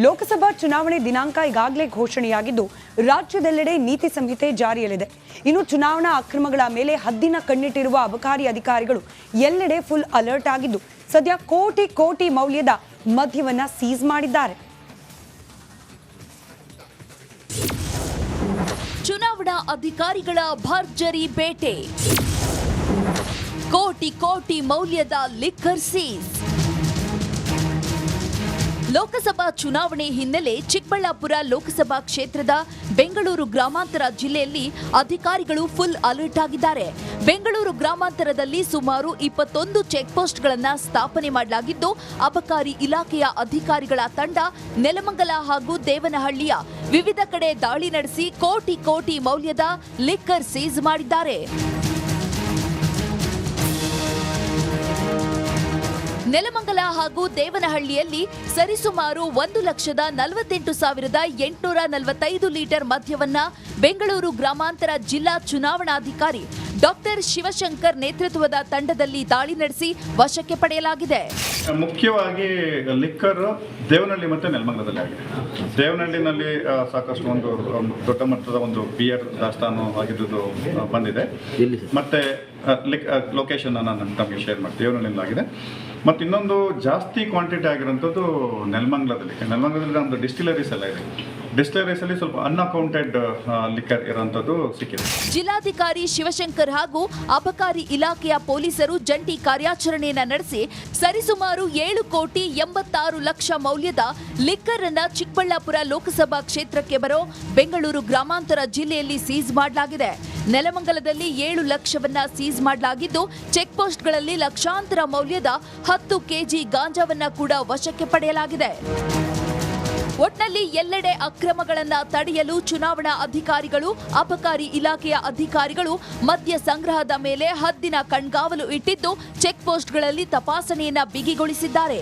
ಲೋಕಸಭಾ ಚುನಾವಣೆ ದಿನಾಂಕ ಈಗಾಗಲೇ ಘೋಷಣೆಯಾಗಿದ್ದು ರಾಜ್ಯದೆಲ್ಲೆಡೆ ನೀತಿ ಸಂಹಿತೆ ಜಾರಿಯಲ್ಲಿದೆ. ಇನ್ನು ಚುನಾವಣಾ ಅಕ್ರಮಗಳ ಮೇಲೆ ಹದ್ದಿನ ಕಣ್ಣಿಟ್ಟಿರುವ ಅಬಕಾರಿ ಅಧಿಕಾರಿಗಳು ಎಲ್ಲೆಡೆ ಫುಲ್ ಅಲರ್ಟ್ ಆಗಿದ್ದು ಸದ್ಯ ಕೋಟಿ ಮೌಲ್ಯದ ಮದ್ಯವನ್ನ ಸೀಸ್ ಮಾಡಿದ್ದಾರೆ. ಚುನಾವಣಾ ಅಧಿಕಾರಿಗಳ ಭರ್ಜರಿ ಬೇಟೆ, ಕೋಟಿ ಮೌಲ್ಯದ ಲಿಕ್ಕರ್ ಸೀಸ್. ಲೋಕಸಭಾ ಚುನಾವಣೆ ಹಿನ್ನೆಲೆ ಚಿಕ್ಕಬಳ್ಳಾಪುರ ಲೋಕಸಭಾ ಕ್ಷೇತ್ರದ ಬೆಂಗಳೂರು ಗ್ರಾಮಾಂತರ ಜಿಲ್ಲೆಯಲ್ಲಿ ಅಧಿಕಾರಿಗಳು ಫುಲ್ ಅಲರ್ಟ್ ಆಗಿದ್ದಾರೆ. ಬೆಂಗಳೂರು ಗ್ರಾಮಾಂತರದಲ್ಲಿ ಸುಮಾರು 21 ಚೆಕ್ ಪೋಸ್ಟ್ಗಳನ್ನು ಸ್ಥಾಪನೆ ಮಾಡಲಾಗಿದ್ದು ಅಬಕಾರಿ ಇಲಾಖೆಯ ಅಧಿಕಾರಿಗಳ ತಂಡ ನೆಲಮಂಗಲ ಹಾಗೂ ದೇವನಹಳ್ಳಿಯ ವಿವಿಧ ಕಡೆ ದಾಳಿ ನಡೆಸಿ ಕೋಟಿ ಮೌಲ್ಯದ ಲಿಕ್ಕರ್ ಸೀಸ್ ಮಾಡಿದ್ದಾರೆ. ನೆಲಮಂಗಲ ಹಾಗೂ ದೇವನಹಳ್ಳಿಯಲ್ಲಿ ಸರಿಸುಮಾರು 1,48,845 ಲೀಟರ್ ಮದ್ಯವನ್ನ ಬೆಂಗಳೂರು ಗ್ರಾಮಾಂತರ ಜಿಲ್ಲಾ ಚುನಾವಣಾಧಿಕಾರಿ ಡಾಕ್ಟರ್ ಶಿವಶಂಕರ್ ನೇತೃತ್ವದ ತಂಡದಲ್ಲಿ ದಾಳಿ ನಡೆಸಿ ವಶಕ್ಕೆ ಪಡೆಯಲಾಗಿದೆ. ಮುಖ್ಯವಾಗಿ ಲಿಕ್ಕರ್ ದೇವನಹಳ್ಳಿ ಮತ್ತು ನೆಲಮಂಗಲದಲ್ಲಿ ಆಗಿದೆ. ದೇವನಹಳ್ಳಿನಲ್ಲಿ ಸಾಕಷ್ಟು ಒಂದು ದೊಡ್ಡ ಮಟ್ಟದ ಒಂದು ಬಿಯರ್ ದಾಸ್ತಾನು ಆಗಿದ್ದು ಬಂದಿದೆ. ಮತ್ತೆ ಲೊಕೇಶನ್ ನಾನು ತಮಗೆ ಶೇರ್ ಮಾಡ್ತೀನಿ. ದೇವನಹಳ್ಳಿಯಲ್ಲಿ ಆಗಿದೆ. ಮತ್ತು ಇನ್ನೊಂದು ಜಾಸ್ತಿ ಕ್ವಾಂಟಿಟಿ ಆಗಿರೋಂಥದ್ದು ನೆಲಮಂಗಲದಲ್ಲಿ ಒಂದು ಡಿಸ್ಟಿಲರೀಸ್ ಎಲ್ಲ ಇದೆ. ಡಿಸ್ಟಿಲರೀಸ್ ಅಲ್ಲಿ ಸ್ವಲ್ಪ ಅನ್ಅಕೌಂಟೆಡ್ ಲಿಕ್ಕರ್ ಇರುವಂತದ್ದು ಸಿಕ್ಕಿದೆ. ಜಿಲ್ಲಾಧಿಕಾರಿ ಶಿವಶಂಕರ್ ಹಾಗೂ ಅಬಕಾರಿ ಇಲಾಖೆಯ ಪೊಲೀಸರು ಜಂಟಿ ಕಾರ್ಯಾಚರಣೆಯನ್ನ ನಡೆಸಿ ಸರಿಸುಮಾರು 7,86,00,000 ಮೌಲ್ಯದ ಲಿಕ್ಕರ್ ಅನ್ನ ಚಿಕ್ಕಬಳ್ಳಾಪುರ ಲೋಕಸಭಾ ಕ್ಷೇತ್ರಕ್ಕೆ ಬರೋ ಬೆಂಗಳೂರು ಗ್ರಾಮಾಂತರ ಜಿಲ್ಲೆಯಲ್ಲಿ ಸೀಸ್ ಮಾಡಲಾಗಿದೆ. ನೆಲಮಂಗಲದಲ್ಲಿ 7 ಲಕ್ಷವನ್ನ ಸೀಸ್ ಮಾಡಲಾಗಿದ್ದು ಚೆಕ್ ಪೋಸ್ಟ್ಗಳಲ್ಲಿ ಲಕ್ಷಾಂತರ ಮೌಲ್ಯದ 10 ಕೆಜಿ ಗಾಂಜಾವನ್ನ ಕೂಡ ವಶಕ್ಕೆ ಪಡೆಯಲಾಗಿದೆ. ಒಟ್ನಲ್ಲಿ ಎಲ್ಲೆಡೆ ಅಕ್ರಮಗಳನ್ನ ತಡೆಯಲು ಚುನಾವಣಾ ಅಧಿಕಾರಿಗಳು, ಅಬಕಾರಿ ಇಲಾಖೆಯ ಅಧಿಕಾರಿಗಳು ಮದ್ಯ ಸಂಗ್ರಹದ ಮೇಲೆ ಹದ್ದಿನ ಕಣ್ಗಾವಲು ಇಟ್ಟಿದ್ದು ಚೆಕ್ ಪೋಸ್ಟ್ಗಳಲ್ಲಿ ತಪಾಸಣೆಯನ್ನ ಬಿಗಿಗೊಳಿಸಿದ್ದಾರೆ.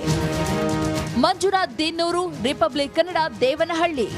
ಮಂಜುನಾಥ್ ದಿನ್ನೂರು, ರಿಪಬ್ಲಿಕ್ ಕನ್ನಡ, ದೇವನಹಳ್ಳಿ.